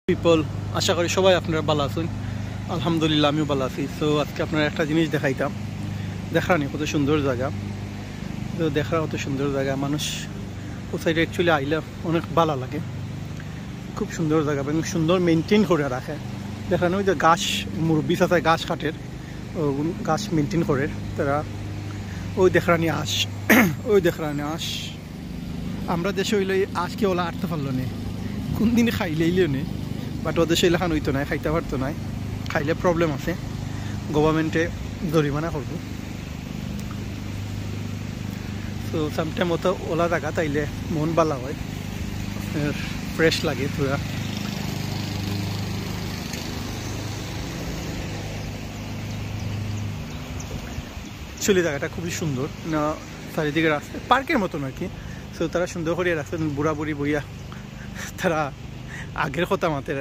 People, আশা করি সবাই আপনারা ভালো আছেন। আলহামদুলিল্লাহ আমিও ভালো আছি। সো আজকে আপনারা একটা জিনিস দেখাইতাম, দেখার নেই কত সুন্দর জায়গা। তো দেখার কত সুন্দর জায়গা, মানুষ ও সাইডে অ্যাকচুয়ালি আইলে অনেক ভালো লাগে। খুব সুন্দর জায়গা এবং সুন্দর মেনটেন করে রাখে। দেখানো ওই যে গাছ মুরব্বী আছে, গাছ কাটের, গাছ মেনটেন করে তারা। ওই দেখানি আঁশ ওই দেখানি আঁশ আমরা দেশে হইলে আজকে ওলা আটতে পারলো না, কোন দিন খাইলেইলেও নেই। বাট ওদের সেই লেখান হইতো না, খাইতে পারতো না। খাইলে প্রবলেম আছে, গভর্নমেন্টে জরিমানা করবো। তো সামটাইম মতো ওলা জায়গা তাইলে মন ভালো হয়, ফ্রেশ লাগে পুরা। অ্যাকচুয়ালি জায়গাটা খুবই সুন্দর না, চারিদিকে রাস্তা পার্কের মতন আর কি। তো তারা সুন্দর করে রাখছেন, বুড়া বুড়ি বইয়া তারা আগের কথা মাতে